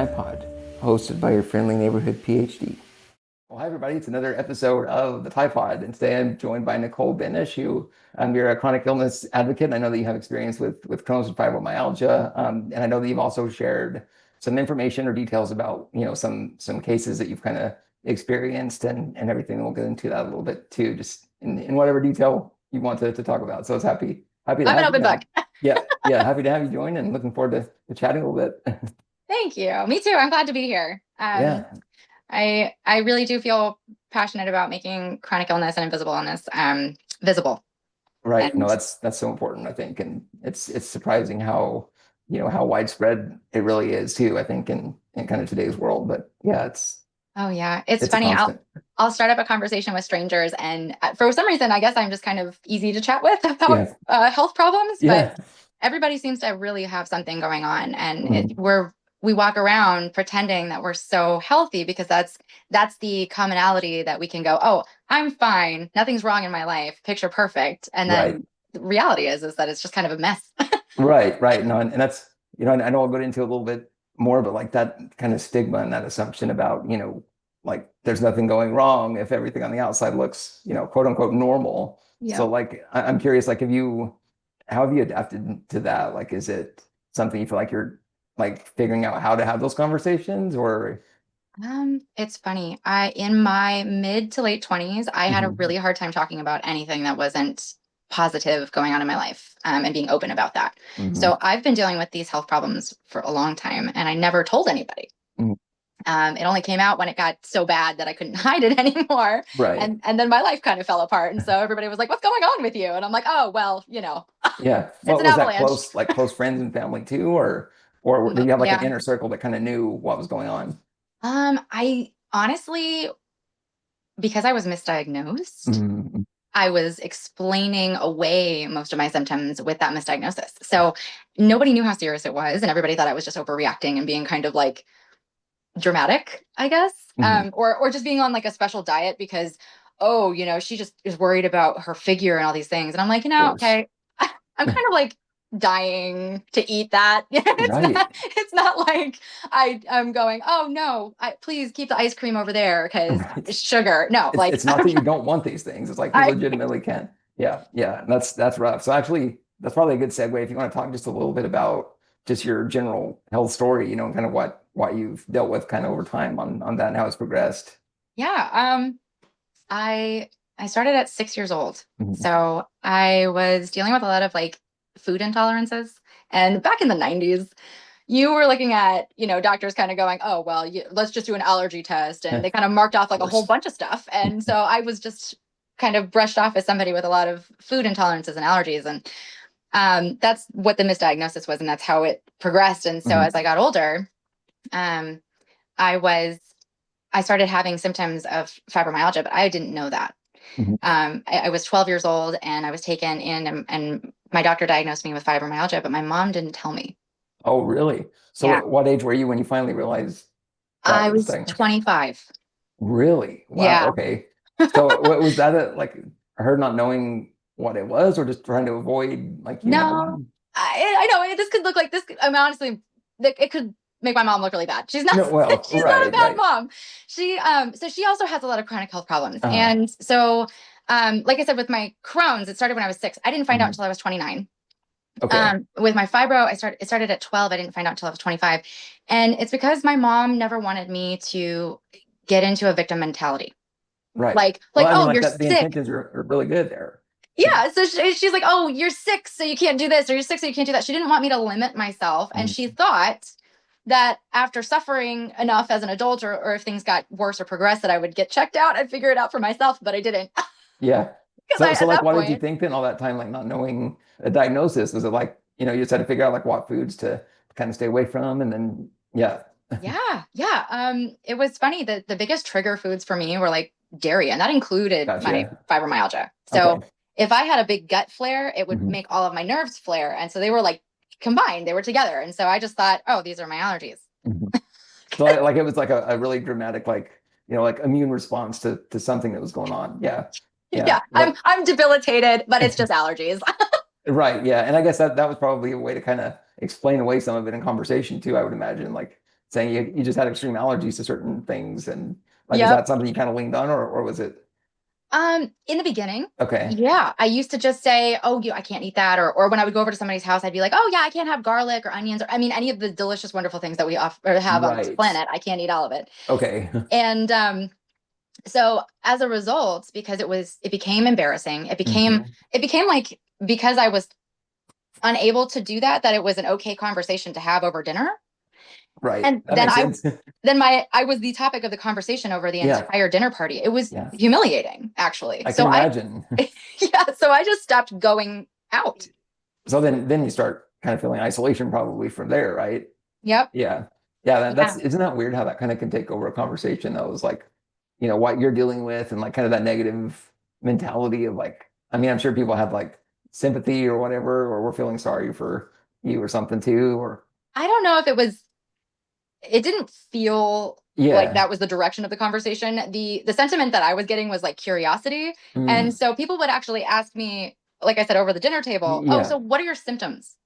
TyePod, hosted by your friendly neighborhood PhD. Well, hi everybody, it's another episode of the TyePod, and today I'm joined by Nicole Benish, who you're a chronic illness advocate. I know that you have experience with Crohn's and fibromyalgia, and I know that you've also shared some information or details about some cases that you've kind of experienced and everything. We'll get into that a little bit too, just in whatever detail you want to talk about. So it's happy to I'm an have open you. book. Yeah, happy to have you join and looking forward to chatting a little bit. Thank you. Me too. I'm glad to be here. Yeah. I really do feel passionate about making chronic illness and invisible illness visible. Right. No, And that's so important, I think. And it's surprising how, how widespread it really is too, I think, in kind of today's world. But yeah, oh yeah, it's it's a funny. I'll constant. I'll start up a conversation with strangers, and for some reason, I guess I'm just kind of easy to chat with about Yeah. health problems. But Yeah. everybody seems to really have something going on, and Mhm. we walk around pretending that we're so healthy because that's the commonality that we can go, oh, I'm fine, nothing's wrong in my life, picture perfect, and Right. then the reality is that it's just kind of a mess. Right. No, and that's, I know I'll go into a little bit more, but like that kind of stigma and that assumption about, like there's nothing going wrong if everything on the outside looks, quote unquote normal. So Yep. like I'm curious, like how have you adapted to that? Like is it something you feel like you're like figuring out how to have those conversations or It's funny. In my mid to late 20s, I had a Mhm. really hard time talking about anything that wasn't positive going on in my life, and being open about that. Mhm. So I've been dealing with these health problems for a long time, and I never told anybody. Mhm. It only came out when it got so bad that I couldn't hide it anymore, Right. and then my life kind of fell apart. And so everybody was like, "What's going on with you?" And I'm like, "Oh, well, Yeah. it's What an was that avalanche." close, like close friends and family too, or did you have like an Yeah. inner circle that kind of knew what was going on? I honestly, because I was misdiagnosed, Mhm. I was explaining away most of my symptoms with that misdiagnosis. So nobody knew how serious it was, and everybody thought I was just overreacting and being kind of like dramatic, I guess, Mhm. or just being on like a special diet because, oh, she just is worried about her figure and all these things. And I'm like, Of course. okay, I'm kind of like dying to eat that. Right. It's not like I'm going, oh no, please keep the ice cream over there because Right. it's sugar. No, like It's not that you don't want these things. It's like you I legitimately can. Yeah. And that's rough. So actually, that's probably a good segue if you want to talk just a little bit about just your general health story, and kind of what you've dealt with kind of over time on that and how it's progressed. yeah, I I started at 6 years old. Mhm. So I was dealing with a lot of like food intolerances. And back in the 90s, you were looking at, doctors kind of going, oh, well, let's just do an allergy test. And Of they kind of marked off like a whole course. bunch of stuff. And so I was just kind of brushed off as somebody with a lot of food intolerances and allergies. And that's what the misdiagnosis was. And that's how it progressed. And so Mhm. as I got older, um, I was, I started having symptoms of fibromyalgia, but I didn't know that. Mhm. I was 12 years old and I was taken in, and my doctor diagnosed me with fibromyalgia, but my mom didn't tell me. Oh, really? So Yeah. what age were you when you finally realized that I was was diagnosed? 25. Really? Wow. Yeah. Okay. So what was that like her not knowing what it was or just trying to avoid like you No, having I know this could look like this. I mean, honestly, it could make my mom look really bad. She's not, no, well, she's not a bad right. mom. So she also has a lot of chronic health problems. Uh, And so, like I said, with my Crohn's, it started when I was 6. I didn't find out mhm. until I was 29. Okay. With my fibro, it started at 12. I didn't find out until I was 25. And it's because my mom never wanted me to get into a victim mentality. Right. Like, Well, I mean, oh, like you're that the sick. intentions are really good there. Yeah. So she's like, oh, you're sick, so you can't do this, or you're sick, so you can't do that. She didn't want me to limit myself. And she Mhm. thought that after suffering enough as an adult, or if things got worse or progressed, that I would get checked out and figure it out for myself. But I didn't. Yeah. Because So at like that what did you point, think then all that time, like not knowing a diagnosis? Was it like, you just had to figure out like what foods to kind of stay away from and then yeah. yeah. It was funny that the biggest trigger foods for me were like dairy, and that included my Gotcha. fibromyalgia. So Okay. if I had a big gut flare, it would Mhm. make all of my nerves flare. And so they were like combined, they were together. And so I just thought, oh, these are my allergies. Mhm. So like it was like a really dramatic like like immune response to something that was going on. Yeah. Yeah. Yeah, I'm debilitated, but it's just allergies. Right. Yeah. And I guess that was probably a way to kind of explain away some of it in conversation too, I would imagine. Like saying you just had extreme allergies to certain things, and like, is Yep. that something you kind of leaned on, or was it In the beginning, okay? yeah, I used to just say, "Oh, I can't eat that," or when I would go over to somebody's house, I'd be like, "Oh, yeah, I can't have garlic or onions, or I mean, any of the delicious, wonderful things that we or have on this Right. planet. I can't eat all of it." Okay. And so as a result, because it became embarrassing. Hmm. It became like, because I was unable to do that, that it was an okay conversation to have over dinner. Right. And That makes sense. I was the topic of the conversation over the Yeah. entire dinner party. It was Yeah. humiliating, actually. I can So I imagine. yeah, so I just stopped going out. So then you start kind of feeling isolation probably from there, right? Yep. Yeah. Yeah, that's Yeah. isn't that weird how that kind of can take over a conversation that was like, what you're dealing with and like kind of that negative mentality of like, I mean, I'm sure people have like sympathy or whatever, or we're feeling sorry for you or something too, or I don't know if it didn't feel like yeah. that was the direction of the conversation. The sentiment that I was getting was like curiosity. And Mm, so people would actually ask me, like I said, over the dinner table, "Oh, yeah. so what are your symptoms?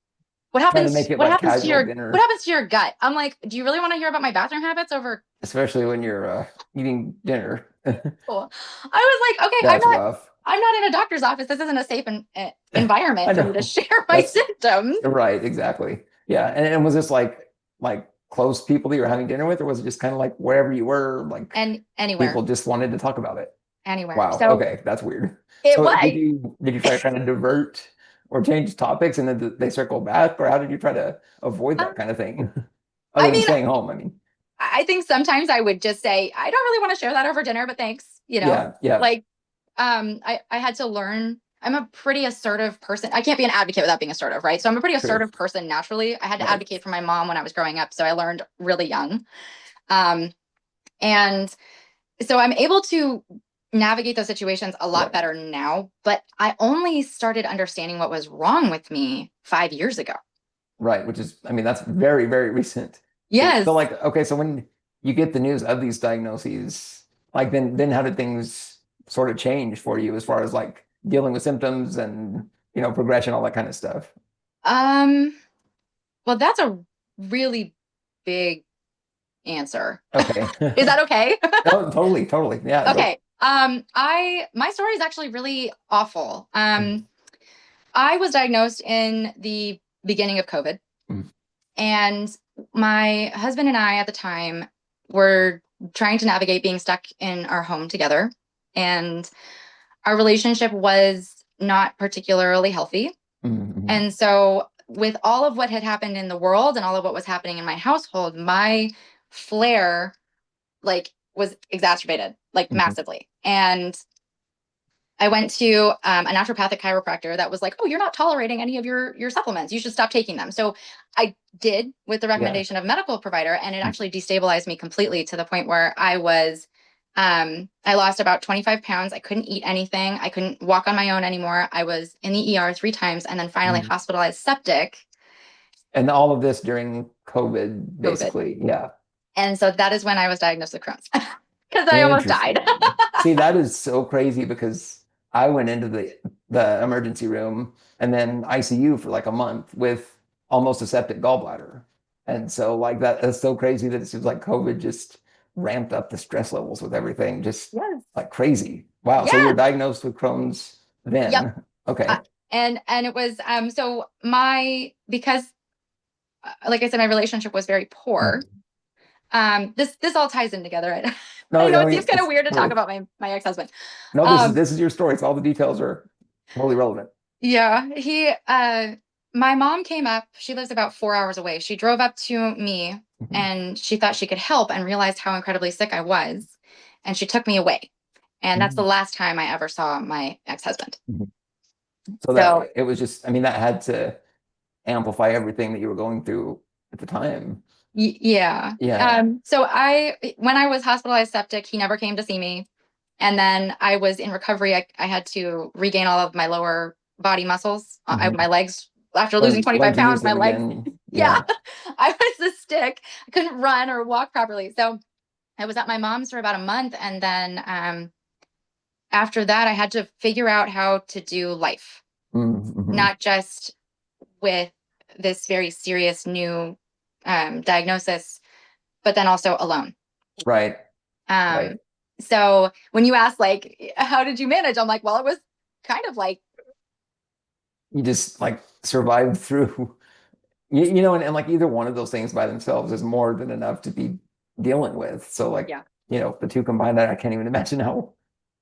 Trying to make it like casual What dinner, happens to your gut?" I'm like, "Do you really want to hear about my bathroom habits over?" especially when you're eating dinner. Cool. I was like, "Okay, That's rough. I'm not in a doctor's office. This isn't a safe I environment for me to know. share my That's symptoms." right, exactly. Yeah. And was this like close people that you were having dinner with, or was it just kind of like wherever you were, like And people anywhere, just wanted to talk about it? anywhere. Wow. So Okay, that's weird. it So was. did you try to kind of divert or change topics and then they circle back, or how did you try to avoid uh, that kind of thing? Other I than mean, staying home, I mean. I think sometimes I would just say, "I don't really want to share that over dinner, but thanks." Yeah, yeah, Like, I had to learn. I'm a pretty assertive person. I can't be an advocate without being assertive, right? So I'm a pretty sure. assertive person naturally. I had to Right. advocate for my mom when I was growing up, so I learned really young. Um, and so I'm able to navigate those situations a lot Yeah. better now, but I only started understanding what was wrong with me 5 years ago. Right, which is, I mean, that's very, very recent. So Yes. like, okay, so when you get the news of these diagnoses, like then how did things sort of change for you as far as like dealing with symptoms and progression, all that kind of stuff? Um, well, that's a really big answer. Okay. Is that okay? Oh, totally, totally. Yeah, go. Okay. My story is actually really awful. Mm, I was diagnosed in the beginning of COVID, mm, and my husband and I at the time were trying to navigate being stuck in our home together, and our relationship was not particularly healthy. mm, mm. And so, with all of what had happened in the world and all of what was happening in my household, my flare like was exacerbated like Mhm. massively. And I went to a naturopathic chiropractor that was like, "Oh, you're not tolerating any of your supplements. You should stop taking them." So I did with the Yeah. recommendation of medical provider, and it Mm. actually destabilized me completely to the point where I lost about 25 pounds. I couldn't eat anything. I couldn't walk on my own anymore. I was in the ER 3 times and then finally Mm. hospitalized septic And all of this during COVID, COVID. basically. Yeah. And so that is when I was diagnosed with Crohn's because I almost died. Interesting. See, that is so crazy because I went into the emergency room and then ICU for like a month with almost a septic gallbladder. And so like that's so crazy that it seems like COVID just ramped up the stress levels with everything, just Yes. like crazy. Wow. So you were Yes. diagnosed with Crohn's Yep. then. Uh, Okay. and it was so my because like I said, my relationship was very poor. Mm. This all ties in together. Right? No, I know I it seems mean kind of it's weird to talk totally about my ex-husband. no, this is Um, this is your story. So all the details are totally relevant. yeah, he my mom came up. She lives about 4 hours away. She drove up to me Mhm. and she thought she could help and realized how incredibly sick I was, and she took me away. And that's the Mhm. last time I ever saw my ex-husband. Mhm. So that So it was just, I mean, that had to amplify everything that you were going through at the time. Yeah. Yeah. So when I was hospitalized septic, he never came to see me. And then I was in recovery. I had to regain all of my lower body muscles. My Hmm. legs, after losing Learn 25 to use pounds, my them legs, again. yeah, Yeah. I was a stick. I couldn't run or walk properly. So I was at my mom's for about a month. And then after that, I had to figure out how to do life, Mm-hmm. not just with this very serious new diagnosis. but then also alone. Right. Um, Right. so when you ask like, how did you manage? I'm like, well, it was kind of like, You just like survived through, you know, and like either one of those things by themselves is more than enough to be dealing with. So like, yeah, you know, the two combined, I can't even imagine how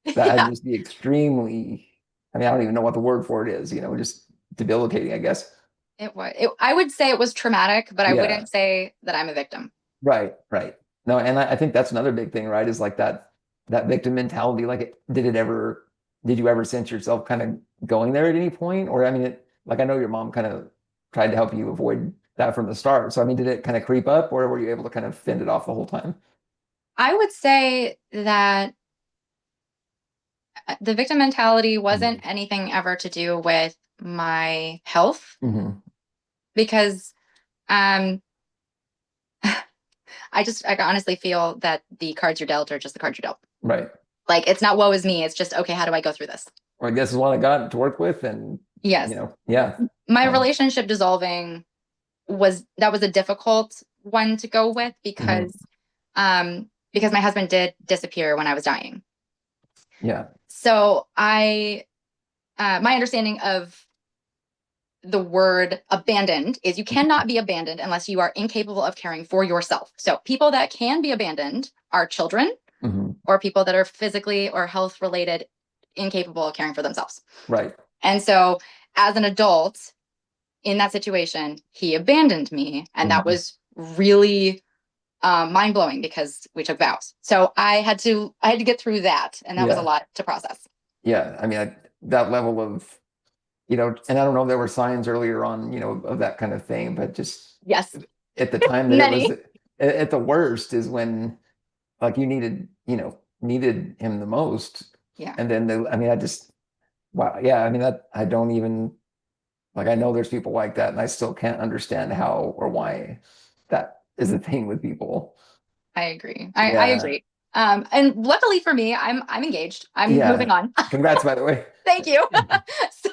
that had to yeah, just be extremely, I mean, I don't even know what the word for it is, you know, just debilitating, I guess. it was, I would say it was traumatic, but I Yeah. wouldn't say that I'm a victim. Right. Right. No, and I think that's another big thing, right? Is like that victim mentality. Like, did you ever sense yourself kind of going there at any point? Or I mean, like I know your mom kind of tried to help you avoid that from the start. So I mean, did it kind of creep up, or were you able to kind of fend it off the whole time? I would say that the victim mentality Mhm. wasn't anything ever to do with my health Mhm. because um I honestly feel that the cards you're dealt are just the cards you're dealt. Right. Like it's not woe is me, it's just okay, how do I go through this? Or I guess is what I got to work with, and Yes. yeah. My Um, relationship dissolving was a difficult one to go with mhm. because my husband did disappear when I was dying. Yeah. So I my understanding of the word abandoned is you cannot be abandoned unless you are incapable of caring for yourself. So people that can be abandoned are children Mhm. or people that are physically or health related incapable of caring for themselves. Right. And so as an adult in that situation, he abandoned me. And that Mhm. was really mind blowing because we took vows. So I had to get through that. And that was a Yeah. lot to process. Yeah. I mean, that level of, you know, and I don't know if there were signs earlier on, you know, of that kind of thing, but just Yes. at the time that it was Many. at the worst is when like you needed him the most. Yeah. And then I mean, I just, wow. Yeah. I mean, that I don't even, like, I know there's people like that and I still can't understand how or why that is a thing with people. I agree. I Yeah. agree. And luckily for me, I'm engaged. I'm moving Yeah. on. Congrats, by the way. Thank you. So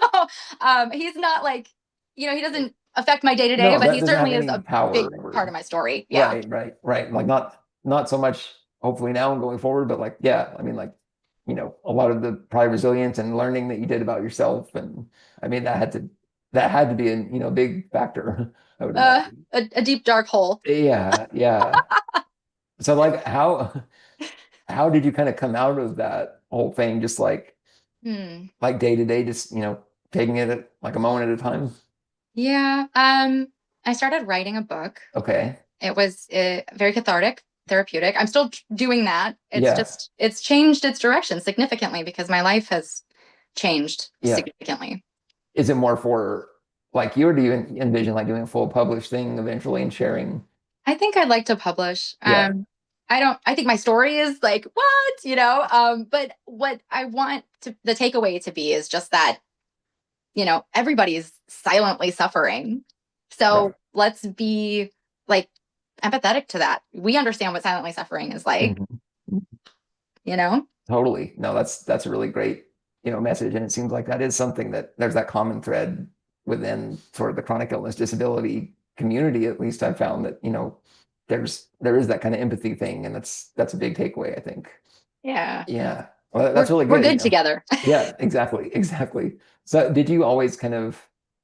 he's not like, he doesn't affect my day to day, No, but that he doesn't have certainly is any a power big part over. of my story. Yeah. Right, right, right. Like not so much hopefully now and going forward, but like yeah, I mean like you know a lot of the probably resilience and learning that you did about yourself, and I mean that had to be a big factor. I would imagine. A deep dark hole. Yeah, yeah. So like how did you kind of come out of that whole thing? Just Hmm. like day to day, just taking it like a moment at a time. Yeah. I started writing a book. Okay. It was very cathartic, therapeutic. I'm still doing that. It's Yeah. just, it's changed its direction significantly because my life has changed Yeah. significantly. Is it more for like you, or do you envision like doing a full published thing eventually and sharing? I think I'd like to publish. Yeah, I think my story is like, what, but what I want the takeaway to be is just that, everybody's silently suffering. right. So let's be like empathetic to that. We understand what silently suffering is like, Mhm. you know? Totally. No, that's a really great, message. And it seems like that is something that there's that common thread within sort of the chronic illness disability community. At least I've found that, there is that kind of empathy thing, and that's a big takeaway, I think. Yeah. Yeah. Well, that's We're really we're good, good together. Yeah, exactly, exactly. So did you always kind of,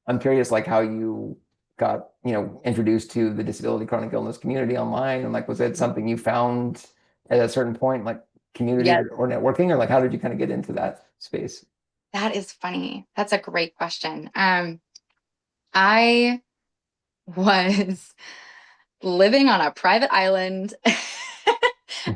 I'm curious like how you got, introduced to the disability chronic illness community online, and like was it something you found at a certain point, like community Yes. or networking, or like how did you kind of get into that space? That is funny. That's a great question. I was living on a private island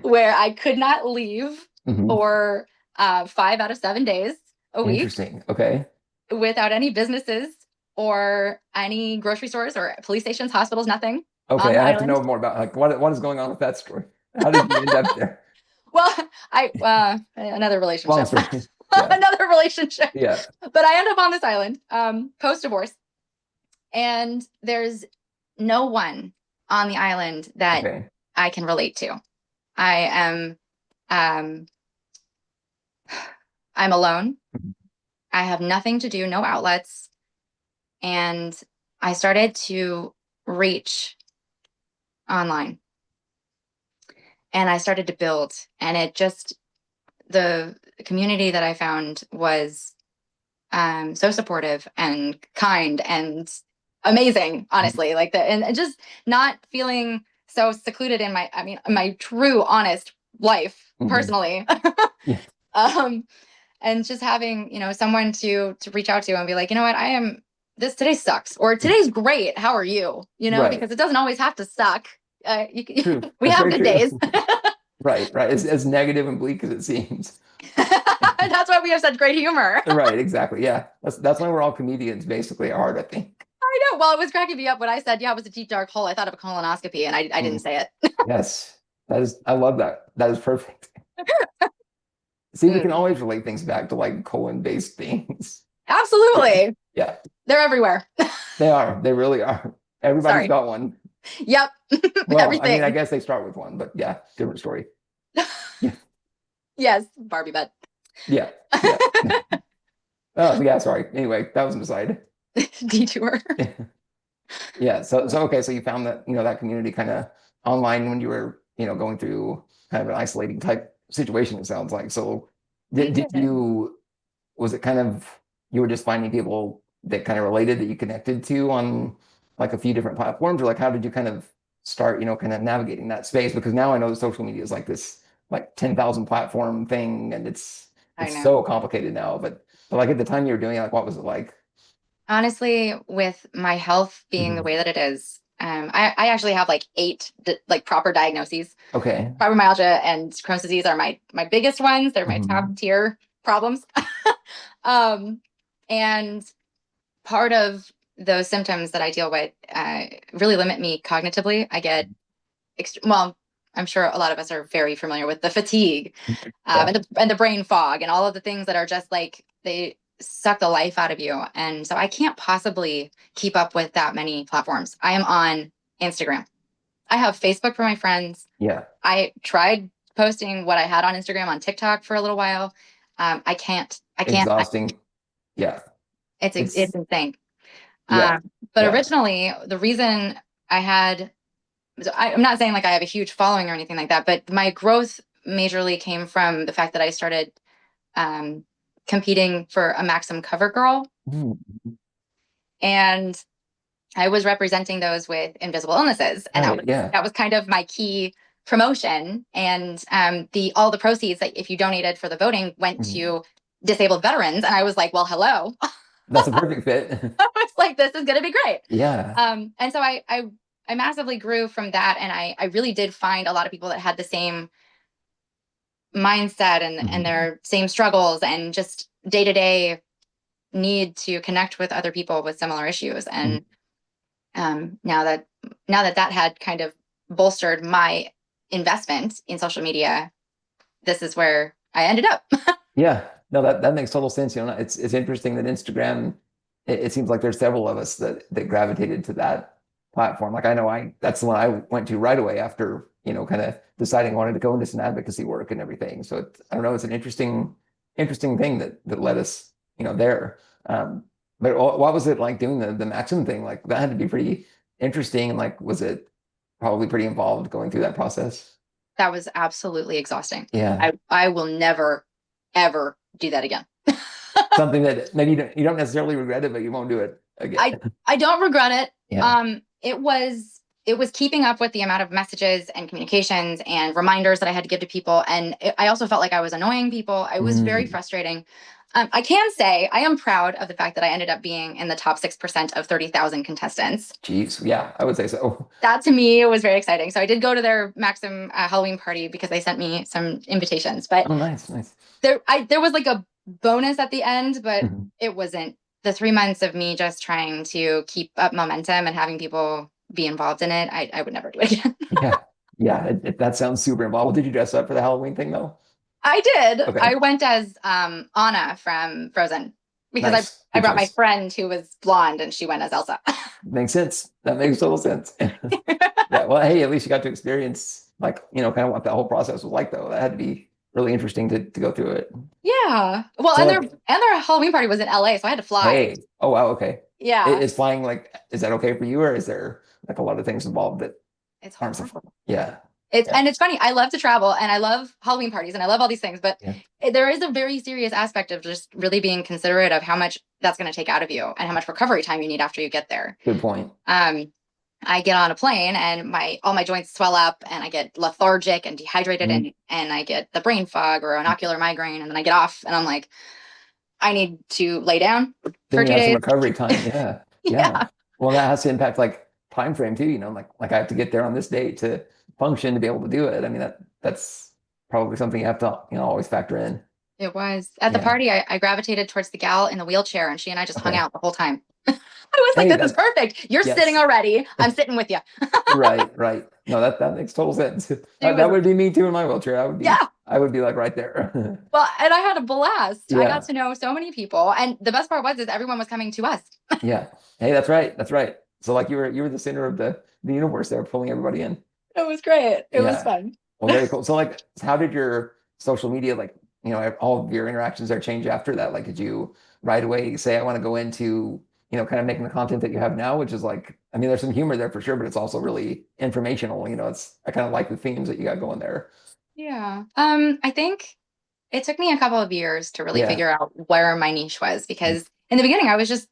where I could not leave Hmm. for 5 out of 7 days a week Interesting. Okay. without any businesses or any grocery stores or police stations, hospitals, nothing on Okay, the I have to island. know more about like what is going on with that story. How did you end up there? Well, I another Long relationship, story. Yeah. another relationship, Yeah. but I end up on this island post divorce, and there's no one on the island that Okay. I can relate to. I am um, I'm alone. I have nothing to do, no outlets. And I started to reach online. and I started to build, and it just, the community that I found was so supportive and kind and amazing, honestly. Like and just not feeling so secluded in my true, honest life personally. Yeah. And just having, someone to reach out to and be like, you know what, today sucks, or today's great. How are you? Right. Because it doesn't always have to suck. True. We That's have very good true. days. Right. As negative and bleak as it seems. That's why we have such great humor. Right. Exactly. Yeah. That's why we're all comedians, basically, at heart, I think. I know. Well, it was cracking me up when I said, yeah, it was a deep, dark hole. I thought of a colonoscopy, and I didn't say it. Yes. I love that. That is perfect. See, we can always relate things back to like colon-based things. Absolutely. Yeah. They're everywhere. They are. They really are. Everybody's got one. Yep. Well, Everything. I guess they start with one, but yeah, different story. Yeah. Yes, Barbie butt. Yeah. Yeah. Oh, yeah, sorry. Anyway, that was an aside. Detour. Yeah. So okay, so you found that, that community kind of online when you were, going through kind of an isolating type situation, it sounds like. So did you, was it kind of, you were just finding people that kind of related that you connected to on like a few different platforms, or like how did you kind of start, kind of navigating that space? Because now I know that social media is like this like 10,000 platform thing, and it's so complicated now. But like at the time you were doing it, like what was it like? Honestly, with my health being the way that it is, I actually have like 8 like proper diagnoses. Okay. Fibromyalgia and Crohn's disease are my biggest ones. They're my top tier problems. And part of those symptoms that I deal with really limit me cognitively. I get well, I'm sure a lot of us are very familiar with the fatigue, and the brain fog, and all of the things that are just like, they suck the life out of you. And so I can't possibly keep up with that many platforms. I am on Instagram. I have Facebook for my friends. Yeah. I tried posting what I had on Instagram on TikTok for a little while. I can't. Exhausting. Yeah. It's insane. Yeah. But originally, the reason I'm not saying like I have a huge following or anything like that, but my growth majorly came from the fact that I started competing for a Maxim cover girl. And I was representing those with invisible illnesses. And that was kind of my key promotion. And all the proceeds that, if you donated for the voting, went to disabled veterans. And I was like, well, hello. That's a perfect fit. I was like, this is going to be great. Yeah. And so I massively grew from that. And I really did find a lot of people that had the same mindset and their same struggles, and just day-to-day need to connect with other people with similar issues. And now that had kind of bolstered my investment in social media, this is where I ended up. Yeah, no, that makes total sense. It's interesting that Instagram, it seems like there's several of us that gravitated to that platform. Like I know that's the one I went to right away after, kind of deciding I wanted to go into some advocacy work and everything. So I don't know, it's an interesting thing that led us, there. But what was it like doing the Maxim thing? Like that had to be pretty interesting. And like, was it probably pretty involved going through that process? That was absolutely exhausting. Yeah. I will never, ever do that again. Something that maybe you don't necessarily regret it, but you won't do it again. I don't regret it. Yeah. It was keeping up with the amount of messages and communications and reminders that I had to give to people. And I also felt like I was annoying people. It was very frustrating. I can say I am proud of the fact that I ended up being in the top 6% of 30,000 contestants. Jeez. Yeah, I would say so. That to me was very exciting. So I did go to their Maxim Halloween party because they sent me some invitations. But nice. There was like a bonus at the end, but it wasn't. The 3 months of me just trying to keep up momentum and having people be involved in it, I would never do it again. Yeah. That sounds super involved. Did you dress up for the Halloween thing though? I did. Okay. I went as Anna from Frozen because I brought my friend who was blonde, and she went as Elsa. Makes sense. That makes total sense. Yeah. Well, hey, at least you got to experience kind of what that whole process was like though. That had to be really interesting to go through it. Yeah. Well, so and their Halloween party was in LA, so I had to fly. Hey. Oh wow. Okay. Yeah. Is flying is that okay for you, or is there like a lot of things involved that it's hard? Yeah. Yeah. It's funny. I love to travel and I love Halloween parties and I love all these things, but Yeah. there is a very serious aspect of just really being considerate of how much that's going to take out of you and how much recovery time you need after you get there. Good point. I get on a plane and all my joints swell up and I get lethargic and dehydrated and I get the brain fog or an ocular migraine, and then I get off and I'm like, I need to lay down Then for you two have some days. recovery time. Yeah. Yeah. Yeah. Well, that has to impact like time frame too, like I have to get there on this date to function to be able to do it. I mean, that's probably something you have to, always factor in. It was at the Yeah. party. I gravitated towards the gal in the wheelchair and she and I just hung Okay. out the whole time. I was like, Hey, this is perfect. You're sitting yes. already. I'm sitting with you. Right, right. No, that makes total sense. She That was, would be me too in my wheelchair. yeah. I would be like right there. Well, and I had a blast. I got Yeah. to know so many people. And the best part was is everyone was coming to us. Yeah. Hey, that's right. That's right. So like you were the center of the universe there, pulling everybody in. It was great. It was Yeah. fun. Well, very cool. So like how did your social media, like, all of your interactions there change after that? Like did you right away say I want to go into, kind of making the content that you have now, which is like, I mean, there's some humor there for sure, but it's also really informational. I kind of like the themes that you got going there. Yeah. I think it took me a couple of years to really Yeah. figure out where my niche was, because in the beginning I was just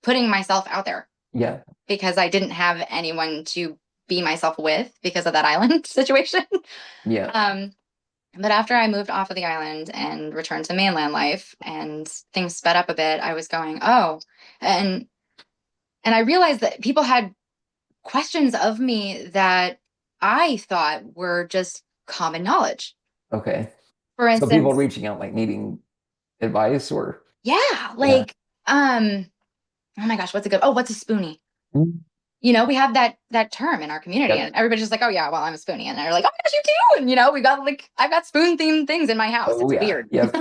putting myself out there Yeah. because I didn't have anyone to be myself with because of that island situation. Yeah. But after I moved off of the island and returned to mainland life and things sped up a bit, I was going, oh, and I realized that people had questions of me that I thought were just common knowledge. Okay. For So people instance, reaching out like needing advice or yeah, yeah. like, oh my gosh, what's a spoonie? Mm. We have that term in our community, Yep. and everybody's just like, oh yeah, well, I'm a spoonie, and they're like, oh my gosh, you too, and we got like, I've got spoon themed things in my house. Oh It's yeah. weird. Yep.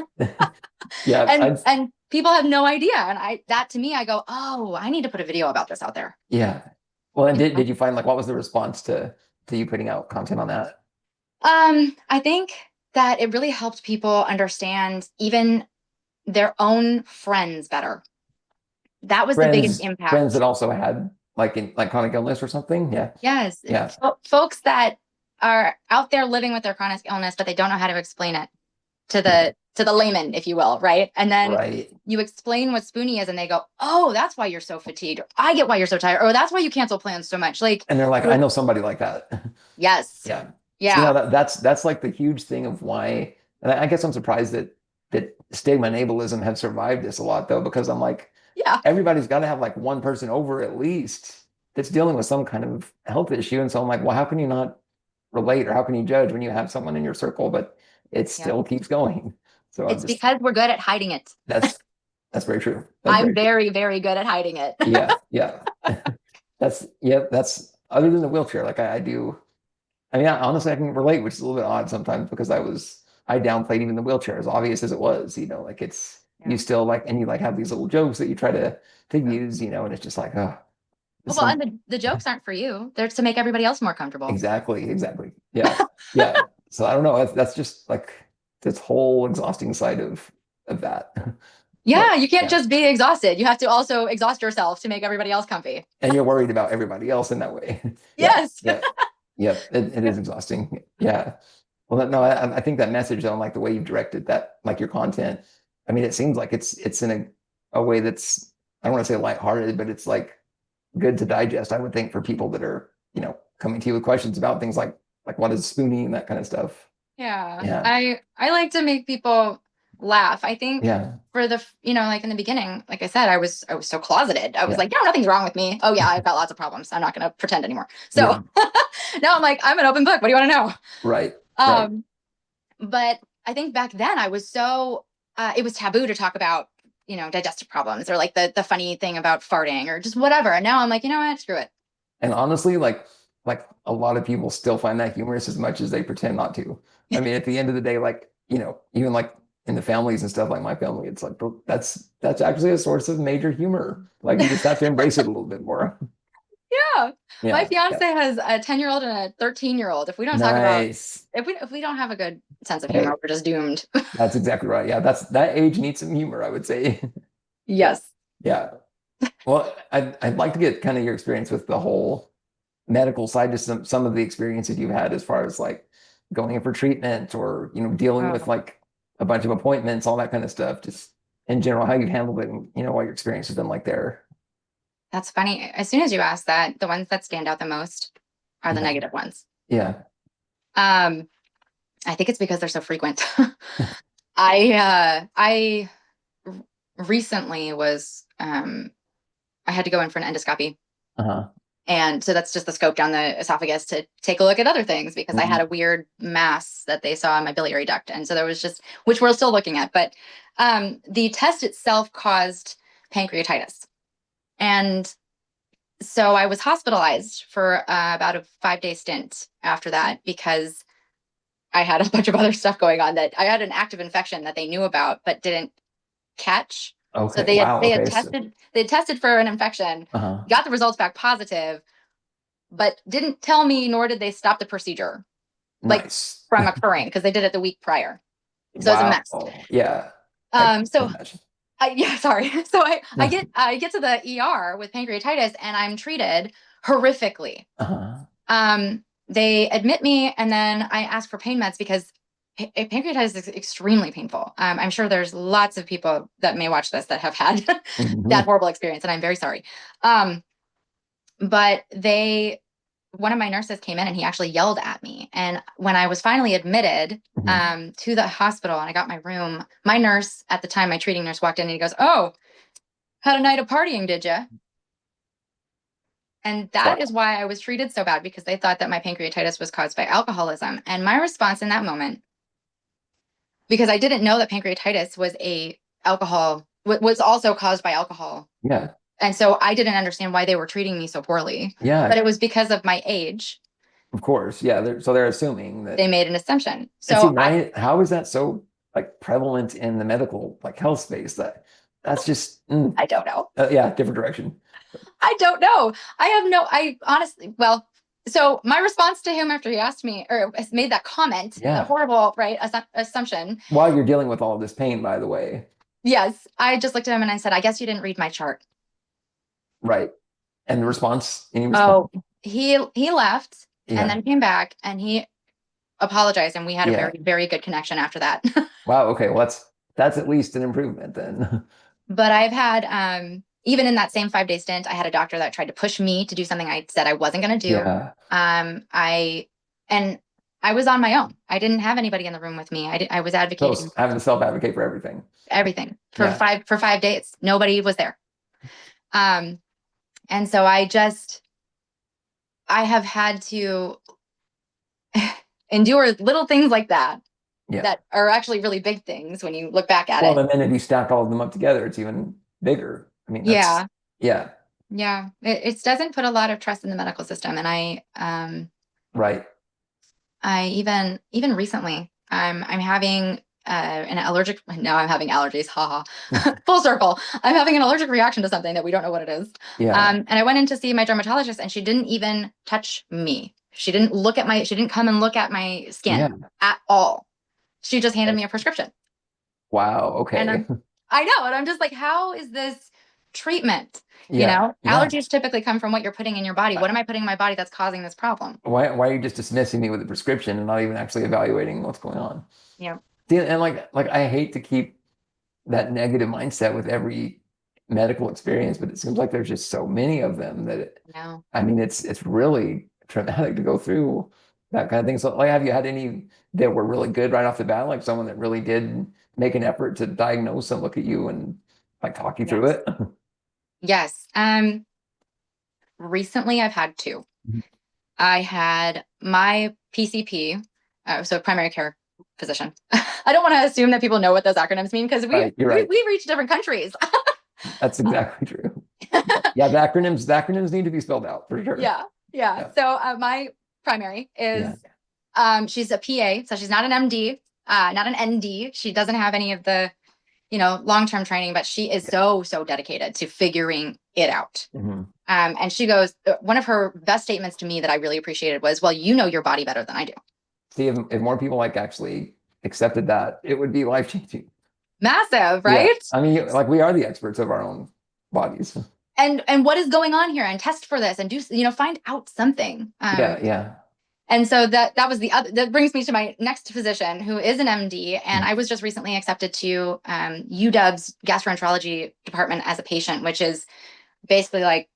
Yeah. And people have no idea, and that to me, I go, oh, I need to put a video about this out there. Yeah. Well, and did you find like what was the response to you putting out content on that? I think that it really helped people understand even their own friends better. That was the biggest Friends impact. that also had like chronic illness or something. Yeah. Yes. Yeah. Folks that are out there living with their chronic illness, but they don't know how to explain it to Yeah. the layman, if you will, right? And then Right. you explain what spoonie is and they go, oh, that's why you're so fatigued. Or, I get why you're so tired. Or that's why you cancel plans so much. Like, And they're like, I know somebody like that. yes. Yeah. So, Yeah. that's like the huge thing of why, and I guess I'm surprised that stigma and ableism have survived this a lot though, because I'm like, Yeah. everybody's got to have like one person over at least that's dealing with some kind of health issue. And so I'm like, well, how can you not relate or how can you judge when you have someone in your circle, but it still keeps going. So It's because we're good at hiding it. that's very true. I'm very, very good at hiding it. Yeah. Yeah. That's other than the wheelchair. Like I do. I mean, honestly, I can relate, which is a little bit odd sometimes because I downplayed even the wheelchair as obvious as it was, like you still like, and you like have these little jokes that you try to use, and it's just like, oh, Well, and the jokes aren't for you. They're to make everybody else more comfortable. exactly. Yeah. Yeah. So I don't know. That's just like this whole exhausting side of that. Yeah. But, You can't just be exhausted. You have to also exhaust yourself to make everybody else comfy. and you're worried about everybody else in that way. Yes. Yeah. Yeah. It is exhausting. Yeah. Well, no, I think that message though, like the way you've directed that, like your content, I mean, it seems like it's in a way that's, I don't want to say lighthearted, but it's like good to digest, I would think, for people that are, coming to you with questions about things like what is spooning and that kind of stuff. Yeah. Yeah. I like to make people laugh. I think Yeah. for the, like in the beginning, like I said, I was so closeted. I was Yeah. like, no, nothing's wrong with me. Oh yeah, I've got lots of problems. I'm not going to pretend anymore. So now I'm like, I'm an open book. What do you want to know? Right. But I think back then I was so, it was taboo to talk about, digestive problems or like the funny thing about farting or just whatever. And now I'm like, you know what, screw it. And honestly, like a lot of people still find that humorous as much as they pretend not to. I mean, at the end of the day, like, even like in the families and stuff, like my family, it's like, that's actually a source of major humor. Like you just have to embrace it a little bit more. Yeah. My fiance Yeah. has a 10-year-old and a 13-year-old. If we don't talk about, if we don't have a good sense of humor, we're just doomed. That's exactly right. Yeah, that age needs some humor, I would say. Yes. Yeah. Well, I'd like to get kind of your experience with the whole medical side to some of the experiences you've had as far as like going in for treatment or, dealing with Oh, like a bunch of appointments, all that kind of stuff, just in general, how you've handled it and, what your experience has been like there. that's funny. As soon as you ask that, the ones that stand out the most are the Yeah. negative ones. Yeah. Um, I think it's because they're so frequent. I recently was I had to go in for an endoscopy. Uh-huh. And so that's just the scope down the esophagus to take a look at other things because I had a weird mass that they saw in my biliary duct. And so there was just, which we're still looking at, but the test itself caused pancreatitis. And so I was hospitalized for about a 5-day stint after that because I had a bunch of other stuff going on that I had an active infection that they knew about but didn't catch. So Okay. they had Wow. they had Okay. So, tested they had tested for an infection, uh-huh. got the results back positive, but didn't tell me nor did they stop the procedure like Nice. from occurring because they did it the week prior. So it was a mess. Wow. Yeah. I can So imagine. yeah, sorry. So I get to the ER with pancreatitis and I'm treated horrifically. Uh-huh. They admit me and then I ask for pain meds because pancreatitis is extremely painful. I'm sure there's lots of people that may watch this that have had that Mhm. horrible experience, and I'm very sorry. But one of my nurses came in and he actually yelled at me. And when I was finally admitted Mhm. to the hospital and I got my room, my nurse at the time, my treating nurse, walked in and he goes, "Oh, had a night of partying, did you?" And that is Wow. why I was treated so bad because they thought that my pancreatitis was caused by alcoholism. And my response in that moment, because I didn't know that pancreatitis was also caused by alcohol. Yeah. And so I didn't understand why they were treating me so poorly, but Yeah. it was because of my age. Of course. Yeah. So they're assuming They that. made an assumption. And see, So how is that so like prevalent in the medical like health space? That's just I don't know. yeah, different direction. I don't know. I honestly, well, so my response to him after he asked me or made that comment, that Yeah. horrible, right, assumption. While you're dealing with all this pain, by the way. Yes, I just looked at him and I said, "I guess you didn't read my chart." Right. And the response, any response? Oh, he left and Yeah. then came back and he apologized and we had a Yeah. very, very good connection after that. Wow. Okay. Well, that's at least an improvement then. But I've had even in that same 5-day stint, I had a doctor that tried to push me to do something I said I wasn't going to do. Yeah. I and I was on my own. I didn't have anybody in the room with me. I was So advocating having to self-advocate for everything. everything for Yeah. 5 days. Nobody was there. And so I have had to endure little things like that Yeah. that are actually really big things when you look back at Well, it. and then if you stack all of them up together, it's even bigger. I mean, Yeah. yeah, Yeah. It doesn't put a lot of trust in the medical system. And right. I even recently, I'm having an allergic. Now I'm having allergies. Haha. Full circle. I'm having an allergic reaction to something that we don't know what it is. Yeah. And I went in to see my dermatologist, and she didn't even touch me. She didn't look at my. She didn't come and look at my Yeah. skin at all. She just handed me a prescription, Wow. and Okay. I know, and I'm just like, how is this treatment? Yeah. Yeah. Allergies typically come from what you're putting in your body. What am I putting in my body that's causing this problem? Why are you just dismissing me with a prescription and not even actually evaluating what's going on? Yeah. See, and like I hate to keep that negative mindset with every medical experience, but it seems like there's just so many of them that No. I mean it's really traumatic to go through that kind of thing. So like have you had any that were really good right off the bat, like someone that really did make an effort to diagnose and look at you and like talk you through Yes. it? Yes. Recently I've had two. I had my PCP, so primary care physician. I don't want to assume that people know what those acronyms mean because Right, you're right. we reach different countries. That's exactly true. Yeah, the acronyms need to be spelled out for sure. Yeah. Yeah. So my primary is Yeah. she's a PA, so she's not an MD, not an ND. She doesn't have any of the, long-term training, but she is Yeah. so dedicated to figuring it out. Mhm. And she goes, one of her best statements to me that I really appreciated was, "Well, you know your body better than I do." See, if more people like actually accepted that, it would be life changing. Massive, Yeah. right? I mean, like we are the experts of our own bodies. and what is going on here, and test for this, and do, find out something. Yeah. And so that was that brings me to my next physician, who is an MD, and I was just recently accepted to UW's gastroenterology department as a patient, which is basically like,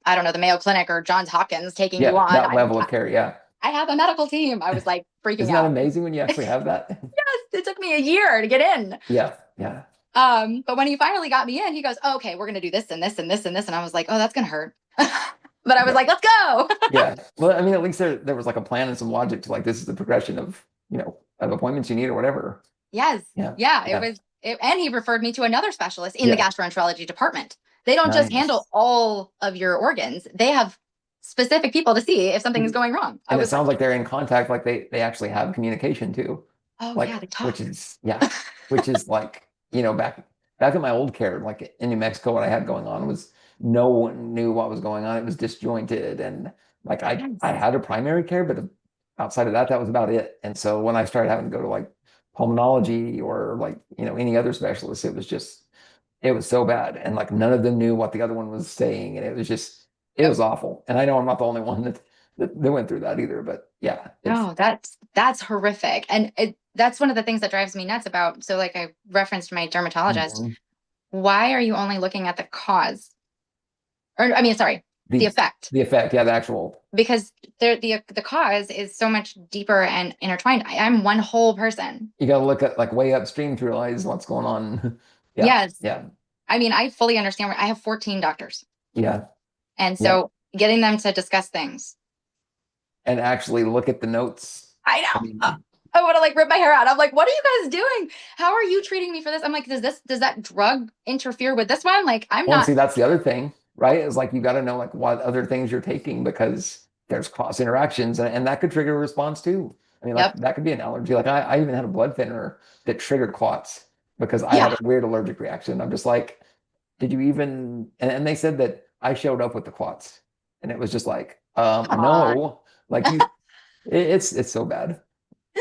I don't know, the Mayo Clinic or Johns Hopkins taking you on. That level of care. Yeah. I have a medical team. I was like freaking Isn't out. that amazing when you actually have that? Yes, it took me a year to get in. Yeah. But when he finally got me in, he goes, oh, okay, we're gonna do this and this and this and this. And I was like, oh, that's gonna hurt. But I was like, let's go. Yeah. Well, I mean, at least there was like a plan and some logic to like, this is the progression of, of appointments you need or whatever. Yes. Yeah. It was, and he referred me to another specialist in the gastroenterology department. They don't just handle all of your organs. They have specific people to see if something is going wrong. And it sounds like they're in contact, like they actually have communication too. Oh, like, yeah, they talk. which is like, back in my old care, like in New Mexico, what I had going on was no one knew what was going on. It was disjointed. And like I had a primary care, but outside of that, that was about it. And so when I started having to go to like pulmonology or like, any other specialist, it was so bad. And like none of them knew what the other one was saying. And it was awful. And I know I'm not the only one that went through that either, but yeah. No, that's horrific. And that's one of the things that drives me nuts about, so like I referenced my dermatologist. Why are you only looking at the cause? Or, I mean, sorry, the effect. The effect, yeah, the actual. Because the cause is so much deeper and intertwined. I'm one whole person. You got to look at like way upstream to realize what's going on. Yes. Yeah. I mean, I fully understand. I have 14 doctors. Yeah. And so getting them to discuss things. And actually look at the notes. I know. I want to like rip my hair out. I'm like, what are you guys doing? How are you treating me for this? I'm like, does that drug interfere with this one? Like, I'm not. See, that's the other thing, right? Is like, you got to know like what other things you're taking, because there's cross interactions and that could trigger a response too. I mean, like that could be an allergy. Like I even had a blood thinner that triggered clots because I had a weird allergic reaction. I'm just like, did you even, and they said that I showed up with the clots, and it was just like, no, like it's so bad.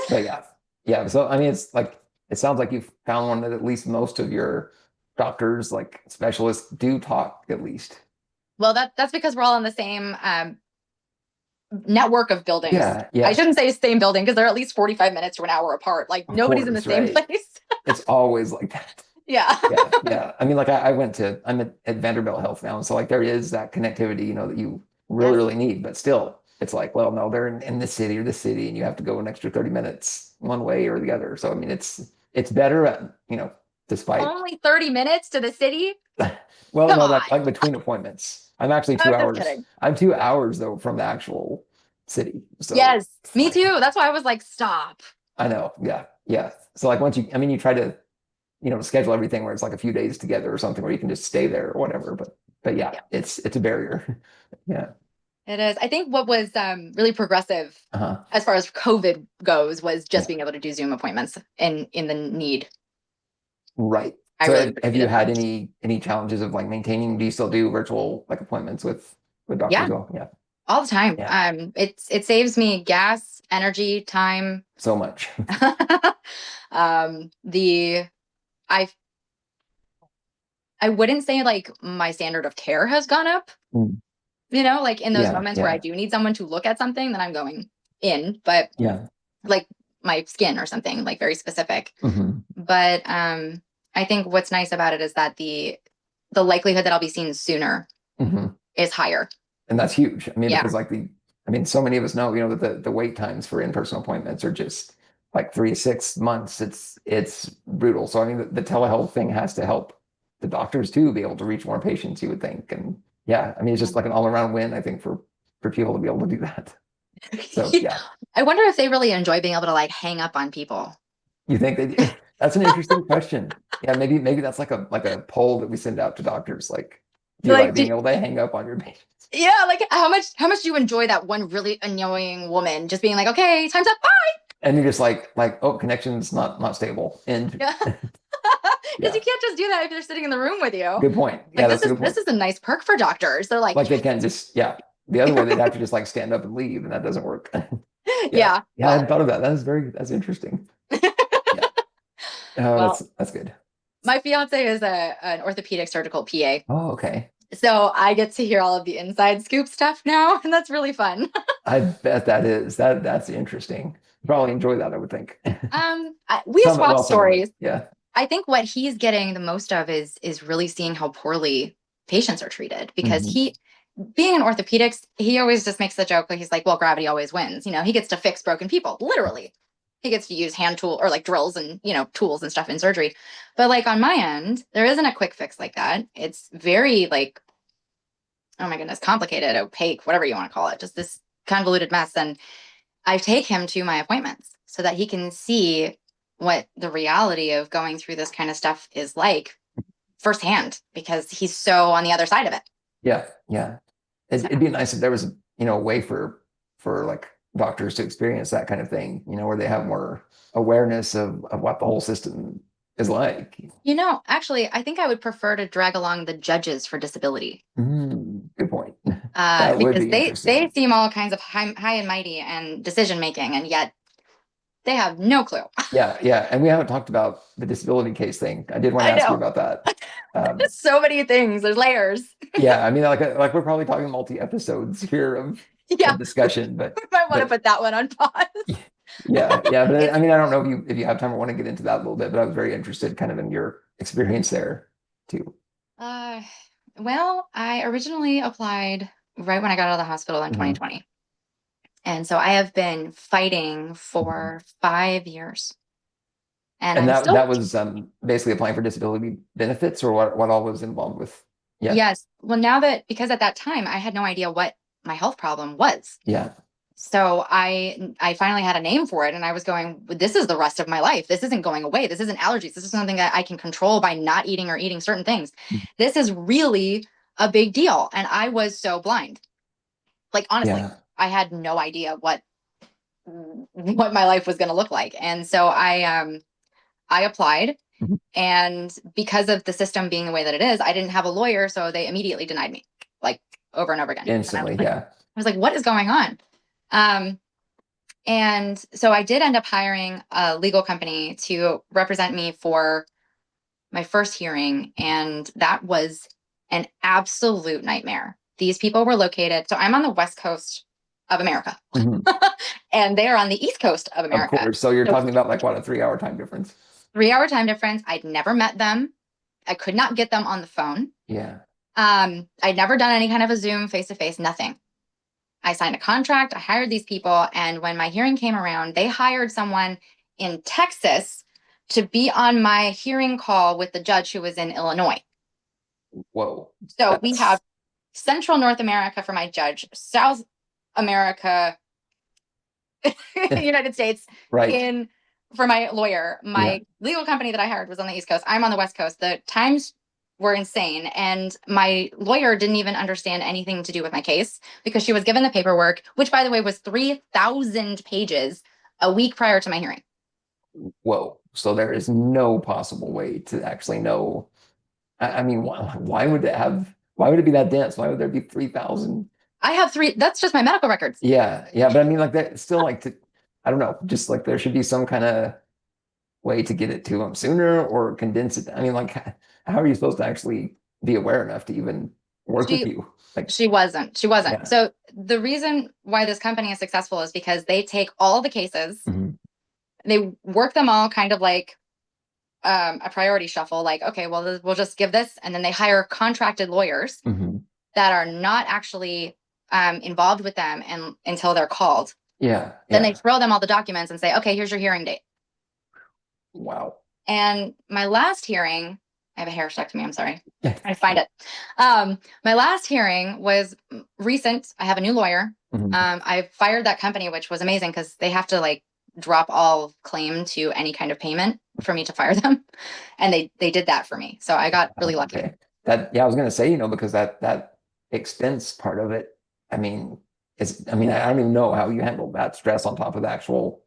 But yeah. So I mean, it's like, it sounds like you've found one that at least most of your doctors, like specialists, do talk at least. Well, that's because we're all in the same network of buildings. Yeah. I shouldn't say same building, because they're at least 45 minutes to an hour apart. Like nobody's in the same place. It's always like that. Yeah. Yeah. I mean, like I'm at Vanderbilt Health now. And so like there is that connectivity, that you really need, but still it's like, well, no, they're in this city or this city, and you have to go an extra 30 minutes one way or the other. So, I mean, it's better at, despite only 30 minutes to the city. Well, no, that's like between appointments. I'm actually 2 hours. I'm 2 hours though from the actual city. So yes, me too. That's why I was like, stop. I know. Yeah. So like once you try to, schedule everything where it's like a few days together or something where you can just stay there or whatever. But yeah. It's a barrier. Yeah. It is. I think what was really progressive as far as COVID goes was just being able to do Zoom appointments in the need. Right. So have you had any challenges of like maintaining? Do you still do virtual like appointments with doctors? Yeah. All the time. Yeah. It saves me gas, energy, time. So much. I wouldn't say like my standard of care has gone up. Like in those moments where I do need someone to look at something, then I'm going in, but like my skin or something like very specific. But I think what's nice about it is that the likelihood that I'll be seen sooner is higher. And that's huge. I mean, because like so many of us know, that the wait times for in-person appointments are just like 3 to 6 months. It's brutal. So I mean, the telehealth thing has to help the doctors too be able to reach more patients, you would think. And yeah, I mean, it's just like an all-around win, I think, for people to be able to do that. So yeah. I wonder if they really enjoy being able to like hang up on people. You think they do? That's an interesting question. Yeah, maybe that's like a poll that we send out to doctors. Like, do you like being able to hang up on your patients? Yeah, like how much do you enjoy that one really annoying woman just being like, okay, time's up, bye. And you're just like, oh, connection's not stable. And because you can't just do that if they're sitting in the room with you. Good point. Yeah, this is a nice perk for doctors. They're like they can just the other way they'd have to just like stand up and leave, and that doesn't work. Yeah, I hadn't thought of that. That's interesting. Oh, well, that's good. My fiance is an orthopedic surgical PA. Oh, okay. So I get to hear all of the inside scoop stuff now, and that's really fun. I bet that's interesting. Probably enjoy that, I would think. We swap Some of it. stories. Yeah. I think what he's getting the most of is really seeing how poorly patients are treated because Mhm. being in orthopedics, he always just makes the joke like he's like, well, gravity always wins. He gets to fix broken people, literally. He gets to use hand tool or like drills and tools and stuff in surgery. But like on my end, there isn't a quick fix like that. It's very like, oh my goodness, complicated, opaque, whatever you want to call it, just this convoluted mess. And I take him to my appointments so that he can see what the reality of going through this kind of stuff is like firsthand because he's so on the other side of it. Yeah. Yeah. So, It'd be nice if there was, a way for like doctors to experience that kind of thing, where they have more awareness of what the whole system is like. actually, I think I would prefer to drag along the judges for disability Good point. That would because be they interesting. seem all kinds of high and mighty and decision making, and yet they have no clue. Yeah, yeah. And we haven't talked about the disability case thing. I did want to I ask you know. about that. There's so many things. There's layers. Yeah, I mean, like we're probably talking multi episodes here Yeah, of discussion, we might want to but put that one on pause. yeah, yeah. But I It's mean, I don't know if you have time or want to get into that a little bit, but I was very interested kind of in your experience there too. uh, well, I originally applied right when I got out of the hospital in Mhm. 2020. And so I have been fighting Mhm. for 5 years. And And I'm that still, was basically applying for disability benefits, or what all was involved with. Yeah, yes. Well, because at that time I had no idea what my health problem was. yeah, So I finally had a name for it and I was going, this is the rest of my life. This isn't going away. This isn't allergies. This is something that I can control by not eating or eating certain things. This is really a big deal. And I was so blind. Like honestly, yeah. I had no idea what my life was going to look like. And so I applied. Mhm. And because of the system being the way that it is, I didn't have a lawyer, so they immediately denied me, like over and over again. And Instantly, yeah. I was like, what is going on? Um, and so I did end up hiring a legal company to represent me for my first hearing, and that was an absolute nightmare. These people were located, so I'm on the West Coast of America, Mhm. and they are on the East Coast of Of America. course. So you're So talking about like what, a 3 hour time difference? 3 hour time difference. I'd never met them. I could not get them on the phone. Yeah. I'd never done any kind of a Zoom face to face, nothing. I signed a contract, I hired these people, and when my hearing came around, they hired someone in Texas to be on my hearing call with the judge who was in Illinois. Whoa. So we have That's Central North America for my judge, South America, United States right. in for my lawyer. Yeah. My legal company that I hired was on the East Coast. I'm on the West Coast. The times were insane. And my lawyer didn't even understand anything to do with my case because she was given the paperwork, which by the way was 3,000 pages a week prior to my hearing. Whoa. So there is no possible way to actually know. I mean, why would it be that dense? Why would there be 3,000? I have that's just my medical records. Yeah. Yeah. But I mean, like that still like I don't know, just like there should be some kind of way to get it to them sooner or condense it. I mean, like, how are you supposed to actually be aware enough to even work with She you? Like, she wasn't. She wasn't. yeah. So the reason why this company is successful is because they take all the cases, Mhm. they work them all kind of like a priority shuffle, like, okay, well, we'll just give this. And then they hire contracted lawyers Mhm. that are not actually involved with them and until they're called. Yeah. Then they Yeah. throw them all the documents and say, okay, here's your hearing date. Wow. And my last hearing, I have a hair stuck to me. I'm sorry. Yeah. I find it. My last hearing was recent. I have a new lawyer. Mhm. I fired that company, which was amazing because they have to like drop all claim to any kind of payment for me to fire them, and they did that for me. So I got really lucky. Okay. Yeah, I was gonna say, because that expense part of it, I mean, I mean, I don't even know how you handle that stress on top of the actual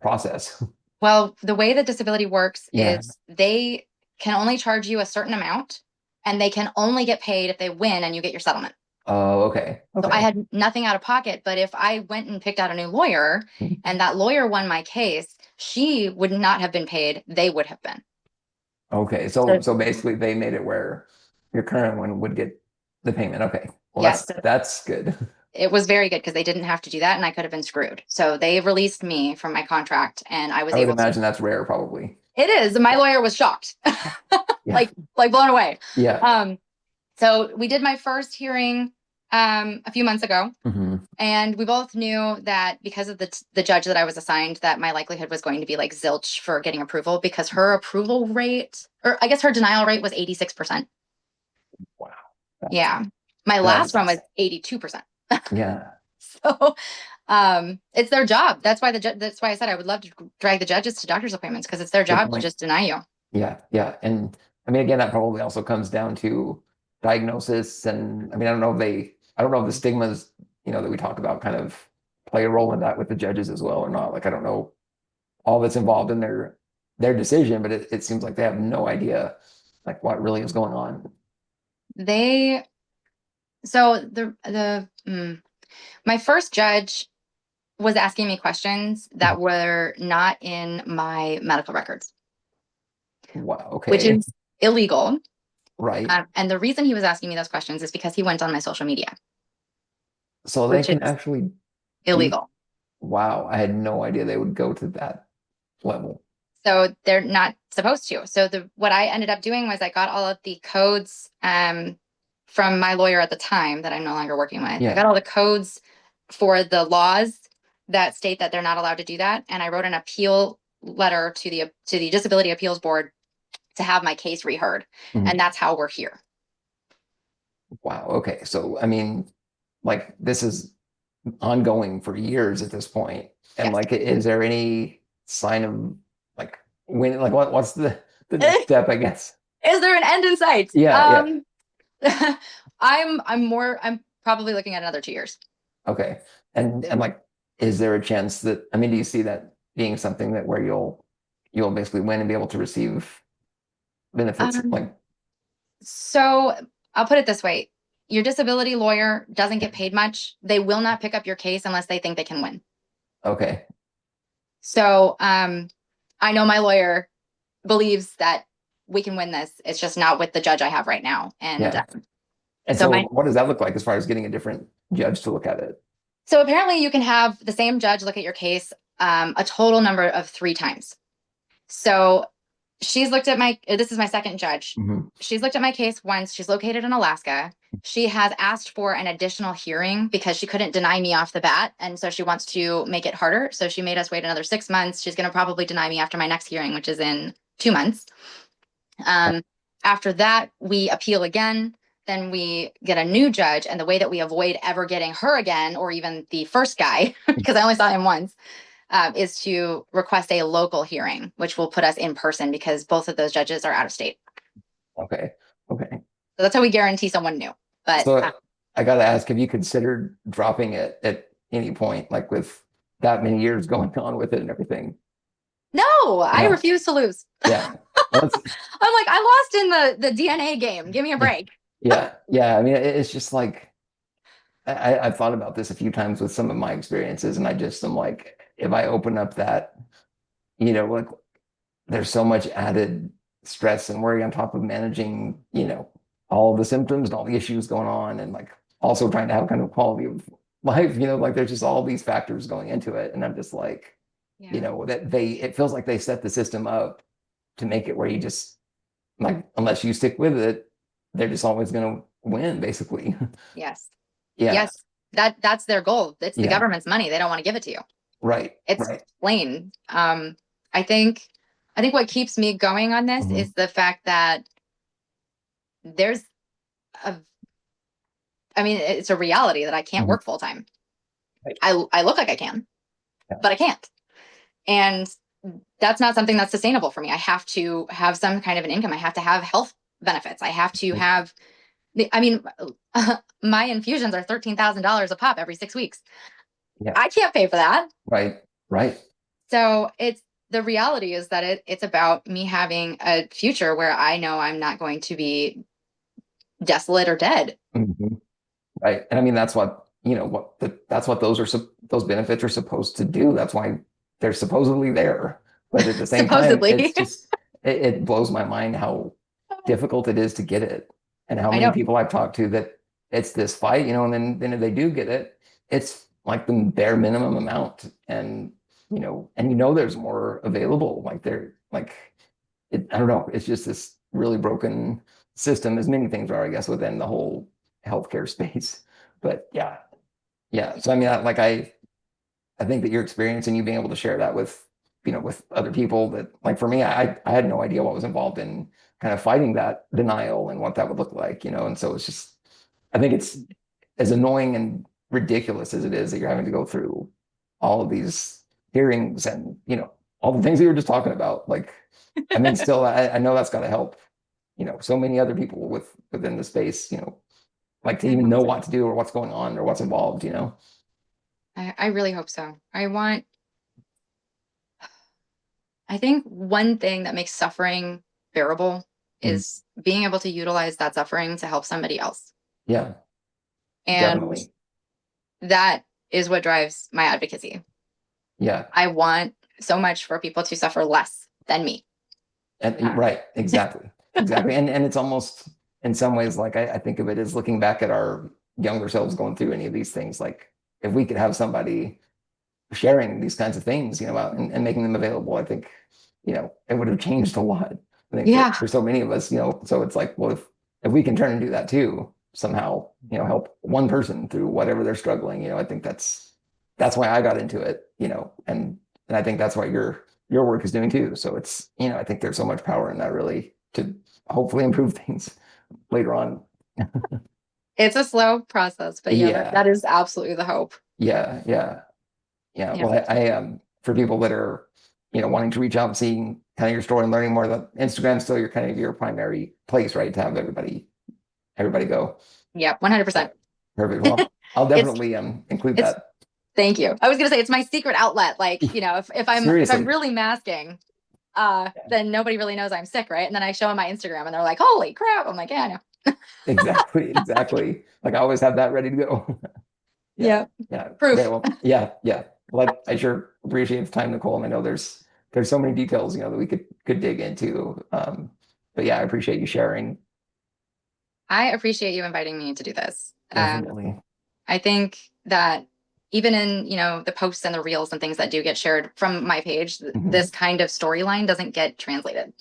process. Well, the way that disability works Yeah. is they can only charge you a certain amount, and they can only get paid if they win and you get your settlement. Oh, okay. So I Okay. had nothing out of pocket, but if I went and picked out a new lawyer Mhm. and that lawyer won my case, she would not have been paid. They would have been. Okay. So So basically they made it where your current one would get The payment. Okay. Well, Yes, that's good. it was very good because they didn't have to do that and I could have been screwed. So they released me from my contract and I was I would able to. imagine that's rare, probably. It is. My lawyer was shocked, Yeah. like blown away. Yeah. So we did my first hearing a few months ago, Hmm. and we both knew that because of the judge that I was assigned, that my likelihood was going to be like zilch for getting approval because her approval rate, or I guess her denial rate was 86%. Wow. Yeah. My last one was 82%. Yeah. So it's their job. That's why that's why I said I would love to drag the judges to doctor's appointments because it's their Good job to point. just deny you. Yeah. Yeah. And I mean, again, that probably also comes down to diagnosis. And I mean, I don't know if the stigmas, that we talk about kind of play a role in that with the judges as well or not. Like, I don't know all that's involved in their decision, but it seems like they have no idea like what really is going on. They so my first judge was asking me questions that were not in my medical records, Wow. which Okay. is illegal. Right. And the reason he was asking me those questions is because he went on my social media, So they which is can actually do, illegal. wow, I had no idea they would go to that level. So they're not supposed to. So what I ended up doing was I got all of the codes from my lawyer at the time that I'm no longer working with. I got Yeah. all the codes for the laws that state that they're not allowed to do that, and I wrote an appeal letter to the Disability Appeals Board to have my case reheard, Mhm. and that's how we're here. Wow. Okay. So, I mean, like this is ongoing for years at this point. And Yes. like, is there any sign of like what's the next step, I guess? Is there an end in sight? Yeah. Yeah. I'm probably looking at another 2 years. Okay. And like, is there a chance that, I mean, do you see that being something that where you'll basically win and be able to receive benefits? Like, So I'll put it this way. Your disability lawyer doesn't get paid much. They will not pick up your case unless they think they can win. okay. So I know my lawyer believes that we can win this. It's just not with the judge I have right now. And Yeah. And so so what does that look like as far as getting a different judge to look at it? so apparently you can have the same judge look at your case a total number of 3 times. So she's looked at this is my second judge. Mhm. She's looked at my case once. She's located in Alaska. She has asked for an additional hearing because she couldn't deny me off the bat. And so she wants to make it harder. So she made us wait another 6 months. She's going to probably deny me after my next hearing, which is in 2 months. After that, we appeal again. Then we get a new judge. And the way that we avoid ever getting her again, or even the first guy, because I only saw him once, is to request a local hearing, which will put us in person because both of those judges are out of state. Okay. Okay. So that's how we guarantee someone new. But So I got to ask, have you considered dropping it at any point, like with that many years going on with it and everything? no, I No. refuse to lose. Yeah. Well, I'm like, I lost in the DNA game. Give me a break. yeah. Yeah. I mean, it's just like, I've thought about this a few times with some of my experiences, and I'm like, if I open up that, like there's so much added stress and worry on top of managing, all the symptoms and all the issues going on, and like also trying to have kind of quality of life, like there's just all these factors going into it. And I'm just like, Yeah. it feels like they set the system up to make it where you just like, unless you stick with it, they're just always going to win, basically. Yes. Yeah. Yes. That's their goal. It's the Yeah. government's money. They don't want to give it to you. Right. It's Right. plain. I think what keeps me going on this Mhm. is the fact that there's a it's a reality that I can't Mhm. work full time. Right. I look like I can, Yeah. but I can't. And that's not something that's sustainable for me. I have to have some kind of an income. I have to have health benefits. I have to Mhm. have my infusions are $13,000 a pop every 6 weeks. Yeah. I can't pay for that. Right. Right. So the reality is that it's about me having a future where I know I'm not going to be desolate or dead. Mhm. Right. And I mean, that's what, that's what those benefits are supposed to do. That's why they're supposedly there. But at the same time, Supposedly. it's just, it blows my mind how difficult it is to get it, and how I many know. people I've talked to that it's this fight, and then if they do get it, it's like the bare minimum amount. And there's more available. Like they're like I don't know, it's just this really broken system, as many things are, I guess, within the whole healthcare space. But yeah, yeah. So I mean, I think that your experience and you being able to share that with other people, that like for me, I had no idea what was involved in kind of fighting that denial and what that would look like, and so it's just, I think it's as annoying and ridiculous as it is that you're having to go through all of these hearings and all the things that you were just talking about. Like, I mean, still, I know that's got to help, so many other people within the space, like to even know what to do or what's going on or what's involved. I really hope so. I think one thing that makes suffering bearable is being able to utilize that suffering to help somebody else. Yeah, And definitely. that is what drives my advocacy. Yeah. I want so much for people to suffer less than me. And right, exactly. Exactly. And it's almost in some ways like I think of it as looking back at our younger selves going through any of these things. Like if we could have somebody sharing these kinds of things, out and making them available, I think, it would have changed a lot. I think Yeah. for so many of us, so it's like, well, if we can turn and do that too, somehow, help one person through whatever they're struggling, I think that's why I got into it, and I think that's why your work is doing too. So it's, I think there's so much power in that, really, to hopefully improve things later on. It's a slow process, but yeah, Yeah. that is absolutely the hope. Yeah. Yeah. Yeah. Yeah. Well, for people that are, wanting to reach out and seeing kind of your story and learning more, that Instagram's still your primary place, right? To have everybody go. Yeah, 100%. Perfect. Well, I'll definitely include it's that. Thank you. I was gonna say it's my secret outlet. Like, if I'm Seriously. really masking, then nobody really knows I'm sick, right? And then I show them my Instagram and they're like, holy crap. I'm like, yeah, I know. Exactly. Exactly. Like I always have that ready to go. Yeah. Yeah. Proof. Great. Well, yeah. Yeah. Well, I sure appreciate the time, Nicole. And I know there's so many details, that we could dig into. But yeah, I appreciate you sharing. I appreciate you inviting me to do this. Definitely. I think that even in, the posts and the reels and things that do get shared from my page, this kind of storyline doesn't get translated.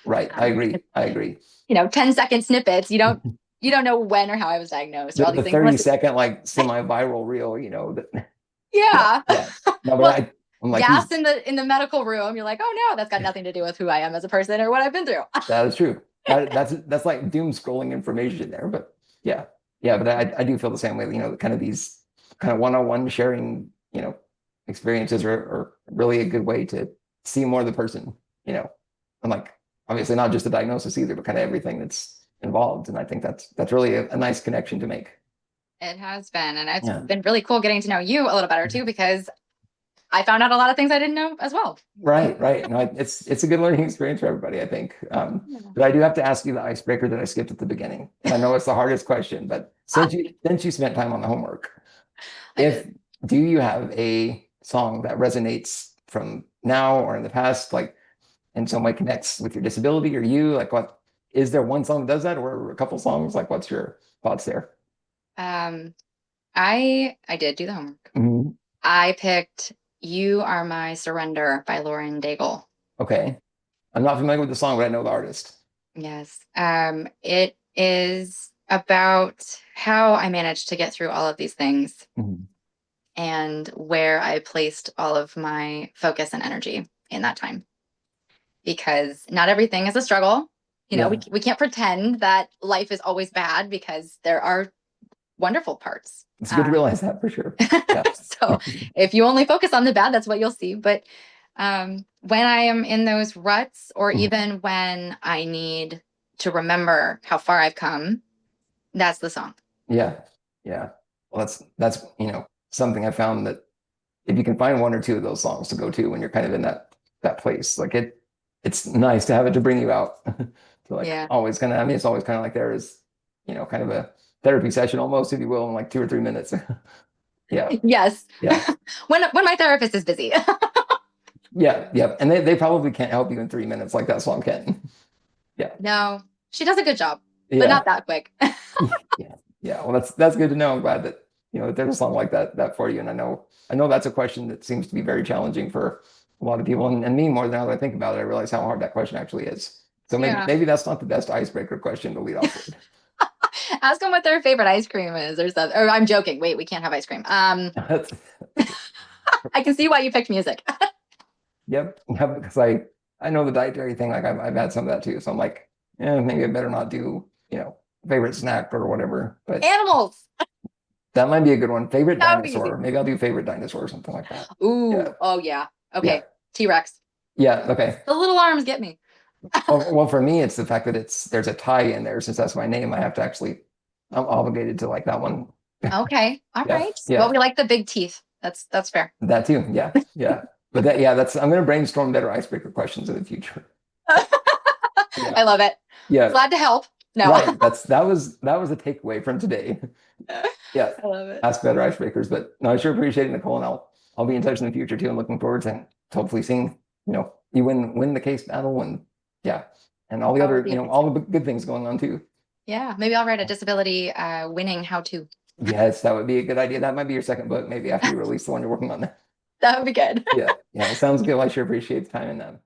Right. I agree. I agree. 10-second snippets. You don't know when or how I was diagnosed or all these The things. 30-second like semi-viral reel, that Yeah. yeah. No, but Well, I'm like, gas in the medical room. You're like, oh no, that's got nothing to do with who I am as a person or what I've been through. that is true. That's like doom scrolling information there. But yeah. Yeah. But I do feel the same way, kind of these kind of one-on-one sharing, experiences are really a good way to see more of the person, and like obviously not just the diagnosis either, but kind of everything that's involved. And I think that's really a nice connection to make. It has been. And it's been really cool getting to know you a little better too, because I found out a lot of things I didn't know as well. Right, right. No, it's a good learning experience for everybody, I think. But I do have to ask you the icebreaker that I skipped at the beginning. And I know it's the hardest question, but since you spent time on the homework, do you have a song that resonates from now or in the past, like in some way connects with your disability or you? Like what is there one song that does that or a couple songs? Like what's your thoughts there? I did do the homework. I picked You Are My Surrender by Lauren Daigle. Okay. I'm not familiar with the song, but I know the artist. Yes. It is about how I managed to get through all of these things and where I placed all of my focus and energy in that time. Because not everything is a struggle. We can't pretend that life is always bad, because there are wonderful parts. It's good to realize that for sure. Yeah. So if you only focus on the bad, that's what you'll see. But when I am in those ruts, or even when I need to remember how far I've come, that's the song. Yeah. Yeah. Well, that's something I found, that if you can find one or two of those songs to go to when you're kind of in that place, like it's nice to have it to bring you out. So like always kind of, I mean, it's always kind of like there is, kind of a therapy session almost, if you will, in like 2 or 3 minutes. Yeah. Yes. Yeah. When my therapist is busy. Yeah. Yeah. And they probably can't help you in 3 minutes like that song can. Yeah. No, she does a good job, but not that quick. Yeah. Yeah, well, that's good to know. I'm glad that that there's a song like that for you. And I know that's a question that seems to be very challenging for a lot of people, and me more than I think about it. I realize how hard that question actually is. So maybe Yeah. maybe that's not the best icebreaker question to lead off with. Ask them what their favorite ice cream is or something. Or I'm joking. Wait, we can't have ice cream. That's, I can see why you picked music. yep, yep. Because I know the dietary thing. Like I've had some of that too. So I'm like, maybe I better not do favorite snack or whatever. But Animals. that might be a good one. Favorite That would be easy. dinosaur. Maybe I'll do favorite dinosaur or something like that. Yeah, Ooh. Oh yeah. yeah, Okay. T-Rex. yeah. Okay. The little arms get me. Well, for me, it's the fact that there's a tie in there. Since that's my name, I have to actually, I'm obligated to like that one. Okay. All Yeah, right. Well, yeah, we like the big teeth. That's fair. that too. Yeah, yeah. But yeah, I'm gonna brainstorm better icebreaker questions in the future. Yeah, I love it. yeah. Glad to help. No. Right. That was a takeaway from today. Yeah, I love it. ask better icebreakers. But no, I sure appreciate it, Nicole, and I'll be in touch in the future too. I'm looking forward to hopefully seeing you win the case battle, and yeah, and all the That would other be amazing. all the good things going on too. Yeah. Maybe I'll write a disability winning how to. Yes, that would be a good idea. That might be your second book, maybe after you release the one you're working on. That would be good. Yeah, yeah, it sounds good. I sure appreciate the time in that.